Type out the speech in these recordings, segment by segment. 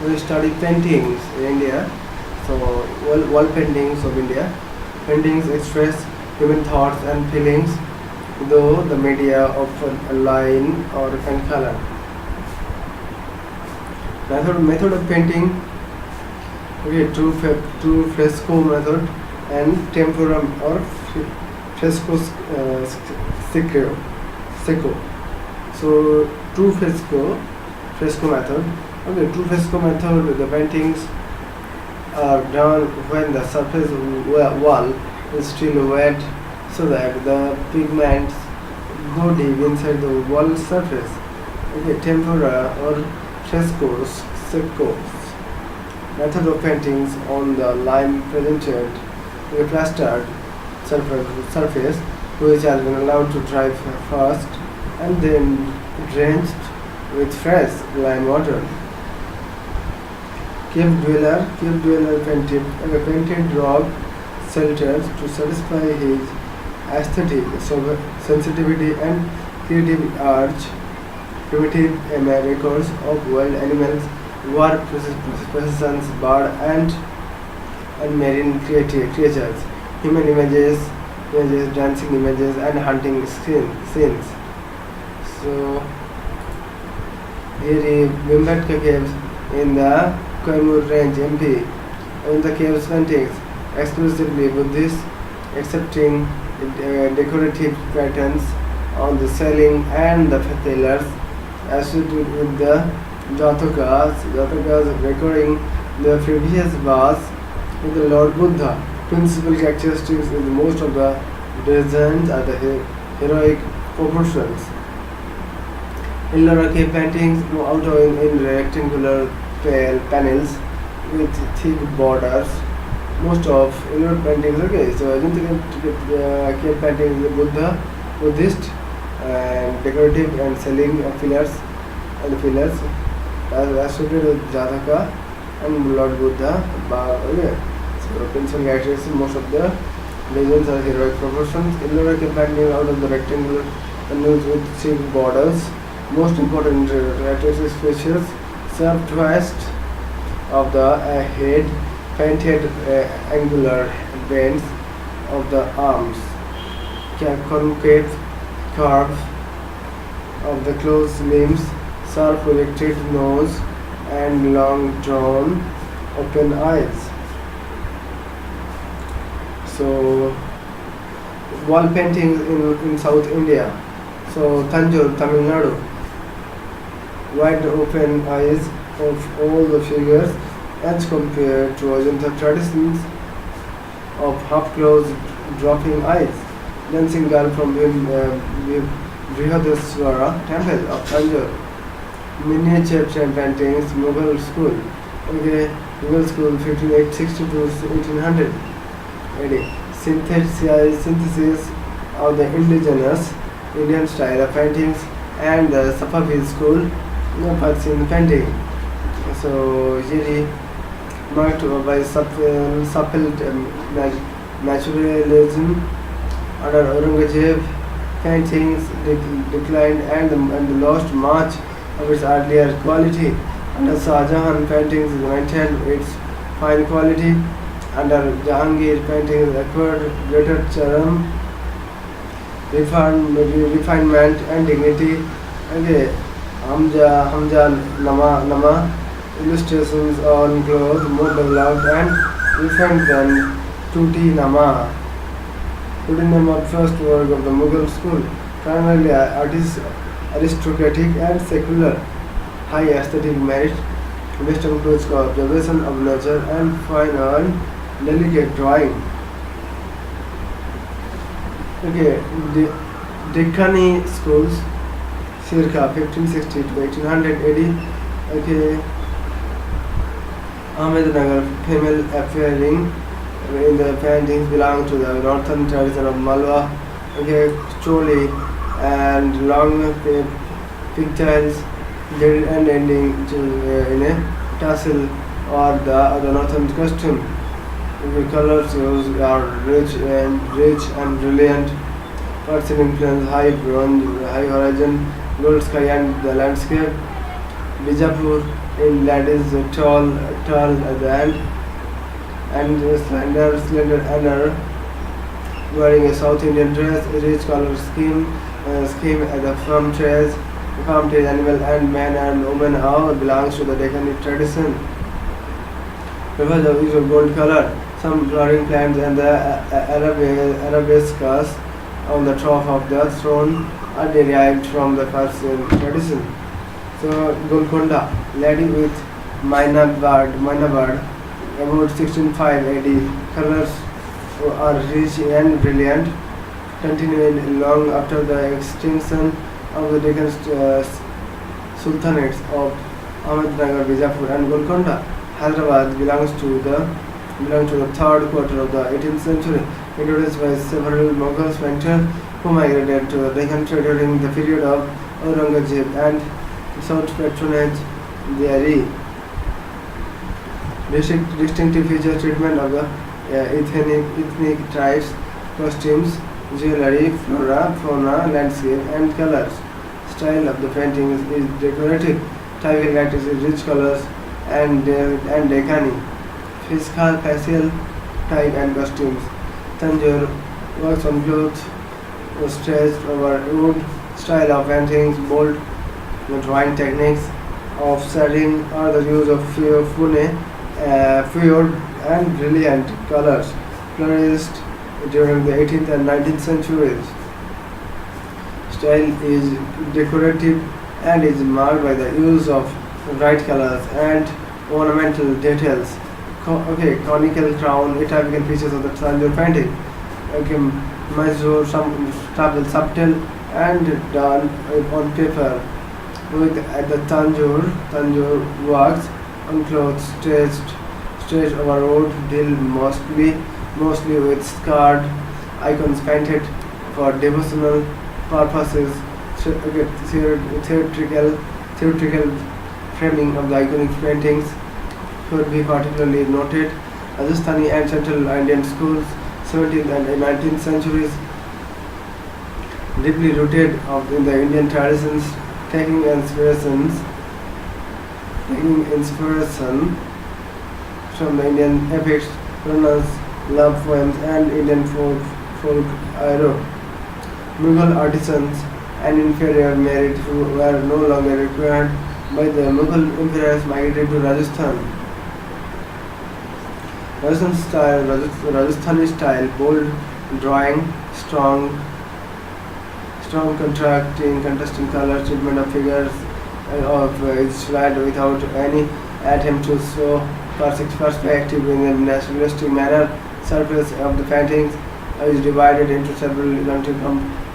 we study paintings in India. So wall paintings of India. Paintings express human thoughts and feelings, though the media often line or and color. Method of painting. Okay, true fresco method and tempera or fresco secco. So true fresco method. Okay, true fresco method. The paintings are done when the surface wall is still wet, so that the pigments go deep inside the wall surface. Okay, tempera or frescoes secco method of paintings on the lime presented a plastered surface which has been allowed to dry first and then drenched with fresh lime water. Cave dweller painted rock shelters to satisfy his aesthetic sensitivity and creative urge. Primitive records of wild animals, war processions, bird and marine creatures, human images, dancing images, and hunting scenes. So here is Bhimbetka caves in the Koimur range, MP. In the caves paintings, exclusively Buddhist, accepting decorative patterns on the ceiling and the pillars, associated with the Jatakas recording the previous verse with the Lord Buddha. Principal characteristics in most of the designs are the heroic proportions. Ellora cave paintings out in rectangular panels with thick borders. Most of Ellora paintings, okay, so Ajanta cave paintings is Buddhist and decorative and selling of pillars associated with Jataka and Lord Buddha. Okay. So principal characteristics, most of the legends are heroic proportions. Ellora cave painting out of the rectangular panels with thick borders. Most important characteristics features sharp twist of the head, painted angular bends of the arms, concave curve of the closed limbs, sharp projected nose, and long drawn open eyes. So wall paintings in South India. So Tanjore, Tamil Nadu. Wide open eyes of all the figures as compared to Ajanta traditions of half-closed dropping eyes. Dancing girl from Brihadeswara temple of Tanjore. Miniature paintings, Mughal school. Okay, Mughal school 1560 to 1800 AD. Synthesis of the indigenous Indian style of paintings and the Safavid school Persian painting. So here marked by supple naturalism under Aurangzeb, paintings declined and lost much of its earlier quality. Under Shah Jahan, paintings maintained its fine quality. Under Jahangir, paintings acquired greater charm, refinement and dignity. Okay, Hamza Nama illustrations on clothes more developed and refined than Tuti Nama. Tuti Nama, first work of the Mughal school, primarily aristocratic and secular, high aesthetic merit, based on close observation of nature and fine and delicate drawing. Okay, the Deccani schools, circa 1560 to 1800 AD. Okay, Ahmednagar, female appearing in the paintings belong to the northern tradition of Malwa. Okay, choli and long pigtails, and ending to in a tassel or the northern costume. The colors used are rich and brilliant. Persian influence, high bronze, high horizon, gold sky and the landscape. Bijapur A lad is tall at the end and slender and wearing a South Indian dress, a rich color scheme at the farm trade animal and man and woman all belongs to the Deccani tradition. Because of use of gold color, some flowering plants and the arabesques on the top of the throne are derived from the Persian tradition. So Golconda, lady with Myna bird, about 1605 AD, colors are rich and brilliant, continuing long after the extinction of the Deccan sultanates of Ahmednagar, Bijapur, and Golconda. Hyderabad belongs to the third quarter of the 18th century, introduced by several Mughal painters who migrated to the Deccan during the period of Aurangzeb and sought patronage therein. Distinctive feature treatment of the ethnic tribes, costumes, jewelry, fauna, landscape, and colors. Style of the painting is decorative. Typical characters is rich colors and Deccani. Facial type and costumes. Tanjore works on clothes, stretched over wood. Style of paintings, bold drawing techniques of setting or the use of fluid and brilliant colors flourished during the 18th and 19th centuries. Style is decorative and is marked by the use of bright colors and ornamental details. Conical crown, a typical features of the Tanjore painting. Mysore, some subtle and done on paper. With at the Tanjore works on clothes stretched over wood, deal mostly with scarred icons painted for devotional purposes. Theatrical framing of the iconic paintings could be particularly noted. Rajasthani and Central Indian schools, 17th and 19th centuries, deeply rooted in the Indian traditions, taking inspiration from the Indian epics, Puranas, love poems, and Indian folk hero. Mughal artisans and inferior merit who were no longer required by the Mughal emperors migrated to Rajasthan. Rajasthani style, bold drawing, strong contrasting color treatment of figures is flat without any attempt to show perspective in a naturalistic manner. Surface of the paintings is divided into several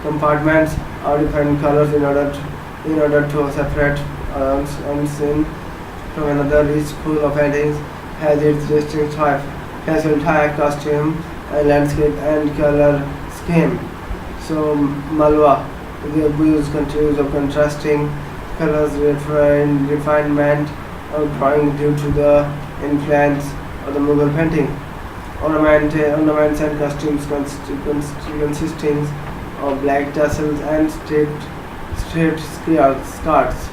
compartments or different colors in order to separate unseen from another. Each school of paintings has its distinct type, facial type, costume, landscape, and color scheme. So Malwa, we use of contrasting colors, refinement of drawing due to the influence of the Mughal painting. Ornaments and costumes consisting of black tassels and straight skirts.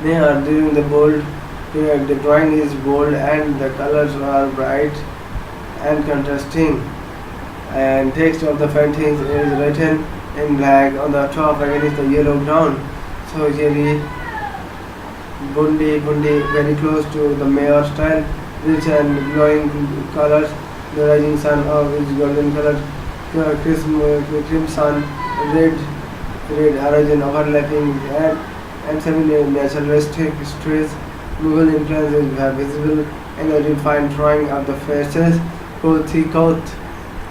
During the bold period, the drawing is bold and the colors are bright and contrasting. And text of the paintings is written in black on the top against the yellow ground. So usually Bundi, very close to the Mayor style, rich and glowing colors. The rising sun of its golden color, crimson, red horizon overlapping and semi-naturalistic streets. Mughal influence is visible in the refined drawing of the faces.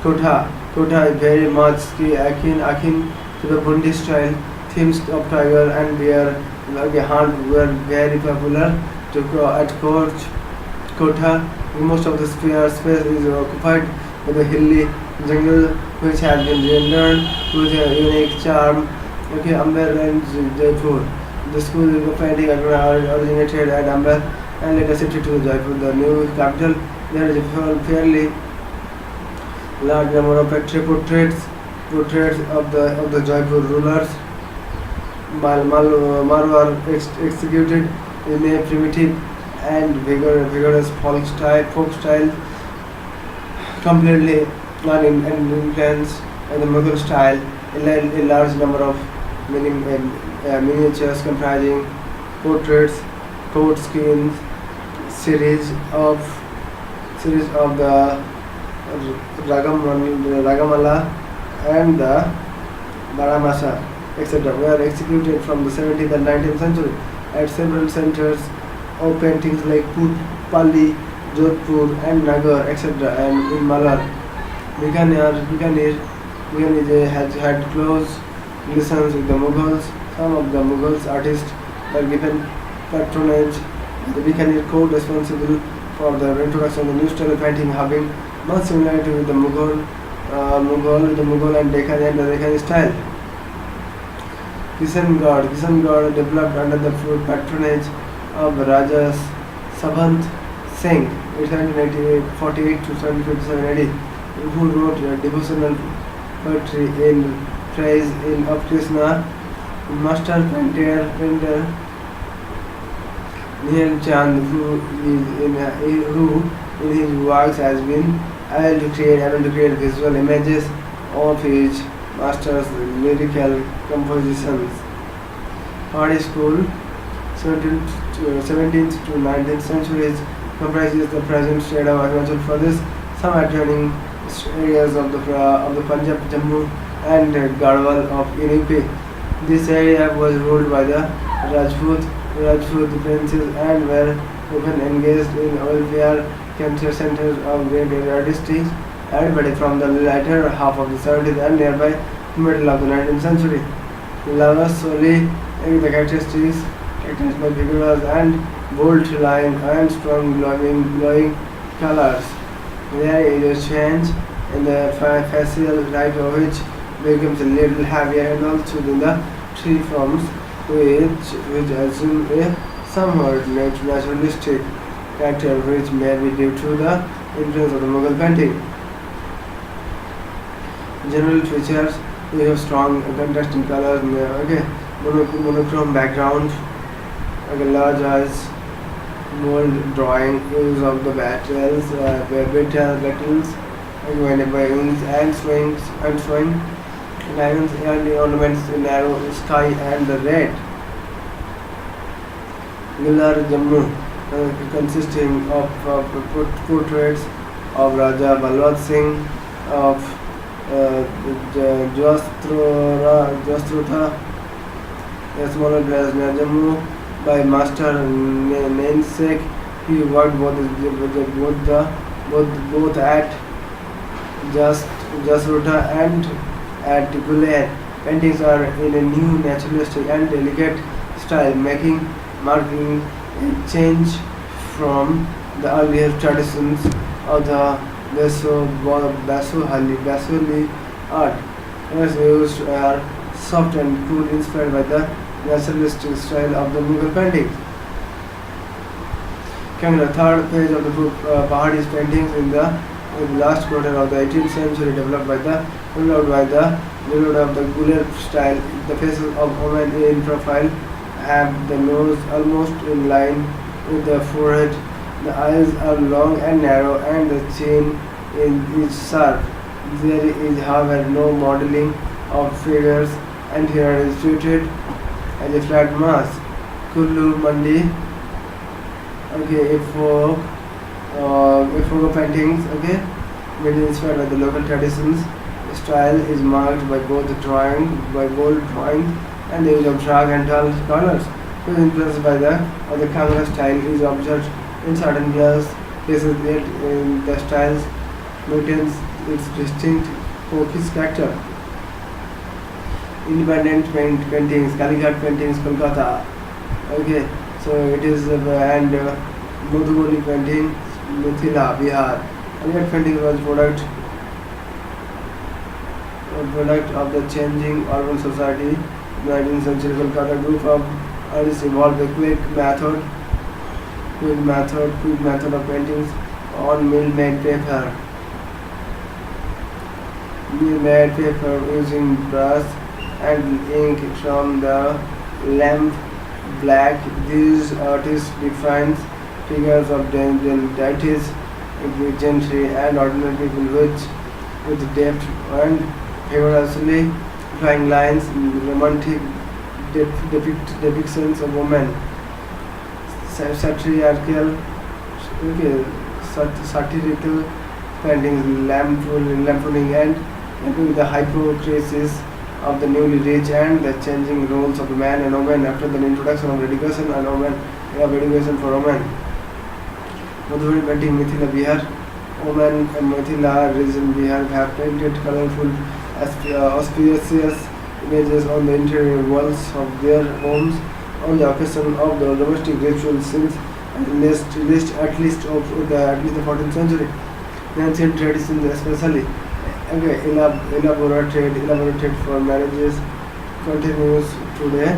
Kotha is very much akin to the Bundi style. Themes of tiger and bear hunt were very popular at Kotha. Most of the space is occupied by the hilly jungle, which has been rendered with a unique charm. Amber and Jaipur. The school of painting originated at Amber and later shifted to Jaipur, the new capital. There is a fairly large number of portraits of the Jaipur rulers. Marwar executed in a primitive and vigorous folk style, completely uninfluenced by the Mughal style. A large number of miniatures comprising portraits, coat skins, series of the Ragamala and the Baramasa, etc., were executed from the 17th and 19th century at several centers of paintings like Pali, Jodhpur, and Nagar, etc., and in Malar. Bikaner has had close relations with the Mughals. Some of the Mughals artists were given patronage by the Bikaner court, responsible for the introduction of the new style of painting, having much similarity with the Mughal and Deccan style. Kishangarh developed under the patronage of Raja Sabant Singh, 1848 to 1757 AD, who wrote devotional poetry in praise of Krishna. Master painter Nihal Chand, who in his works has been able to create visual images of his master's lyrical compositions. Pahari school, 17th to 19th centuries, comprises the present state of Arunachal Pradesh, some adjoining areas of the Punjab, Jammu, and Garhwal of UP. This area was ruled by the Rajput princes and were often engaged in welfare centers of great artistry, everybody from the latter half of the 17th and nearby middle of the 19th century. Lavas solely the characteristics by vigorous and bold line and strong glowing colors. There is a change in the facial type, which becomes a little heavier, and also in the tree forms, which assume a somewhat naturalistic character, which may be due to the influence of the Mughal painting. General features: we have strong contrasting colors, monochrome background, large eyes, mold drawing, use of the battles, battles, wings and swing, diamonds, early ornaments, narrow sky, and the red. Gilar Jammu, consisting of portraits of Raja Balwant Singh, of Jwastrutha, a smaller village near Jammu, by Master Namesake. He worked both at Jasruta and at Guler. Paintings are in a new naturalistic and delicate style, marking a change from the earlier traditions of the Basuli art. Colors used are soft and cool, inspired by the naturalistic style of the Mughal painting. Coming to the third page of the book, Pahari's paintings in the last quarter of the 18th century, developed by the Guler style. The faces of women in profile have the nose almost in line with the forehead. The eyes are long and narrow, and the chin is sharp. There is, however, no modeling of figures, and here is treated as a flat mass. Kullu Mandi, folk paintings, mainly inspired by the local traditions. The style is marked by bold drawing, and the use of dark and dull colors. It is influenced by the Kangra style is observed in certain places, yet the style maintains its distinct folkish character. Independent paintings, Kalighat paintings, Kolkata. So it is and Madhubani painting, Mithila, Bihar. Kalighat painting was product of the changing urban society. 19th century Kolkata group of artists evolved a quick method of paintings on mill-made paper. Using brush and ink from the lamp black. These artists define figures of deities, gentry, and ordinary people with depth and vigorously drawing lines, romantic depictions of women, satirical, okay, satirical paintings, lampooning and the hypocrisies of the newly rich and the changing roles of man and woman after the introduction of education for women. Madhuri painting Mithila Bihar. Women in Mithila region Bihar have painted colorful, auspicious images on the interior walls of their homes on the occasion of the domestic ritual since at least the 14th century. The ancient traditions especially elaborated for marriages continues today,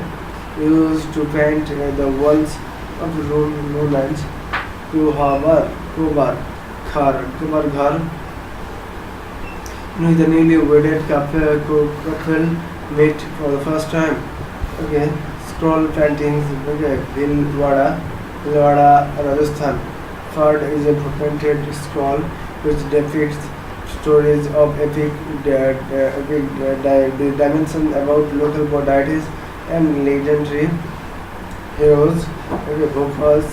used to paint the walls of the room known as Kubar Ghar. The newly wedded couple meet for the first time. Okay, scroll paintings. Okay, Bhilwara, Rajasthan. Third is a painted scroll which depicts stories of epic dimension about local deities and legendary heroes. Okay, Bhopals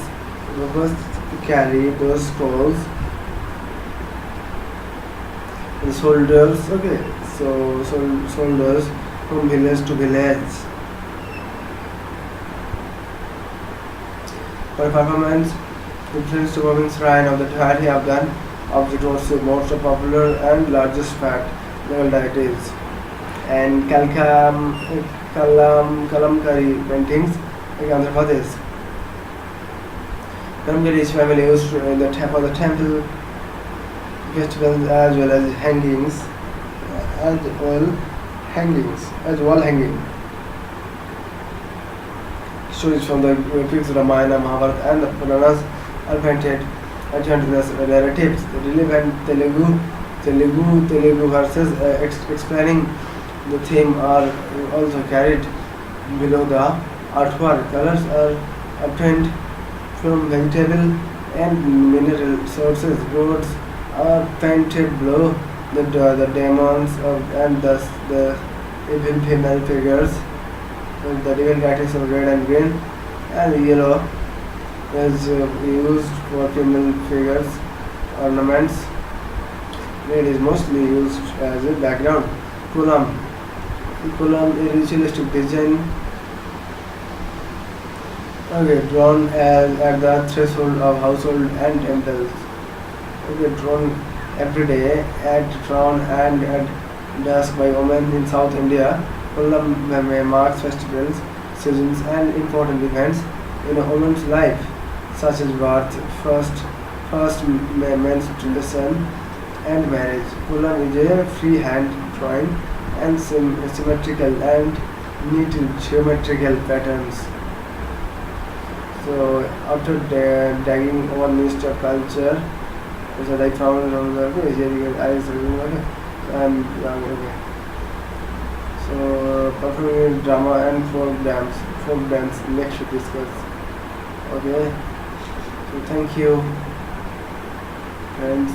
carry those scrolls. The soldiers, okay, so soldiers from village to village. For performance, the Prince Moving Shrine of the Thai Afghan object was the most popular and largest fact level deities. And Kalamkari paintings in Andhra Pradesh. Kalamkari is family used for the temple festivals as well as hangings, as wall hanging. Stories from the epics Ramayana, Mahabharata, and the Puranas are painted at narratives. The relevant Telugu verses explaining the theme are also carried below the artwork. Colors are obtained from vegetable and mineral sources. Roads are painted below the demons and thus the evil female figures. The different varieties of red and green and yellow is used for female figures ornaments. Red is mostly used as a background. Kolam is ritualistic design. Okay, drawn at the threshold of household and temples. Okay, drawn every day at dawn and at dusk by women in South India. Kolam marks festivals, seasons, and important events in a woman's life, such as birth, first menstruation, and marriage. Kolam is a freehand drawing and symmetrical and neat geometrical patterns. So after digging on Mr. culture, so I found on the okay. So performing drama and folk dance next to discuss. Okay. So thank you, friends.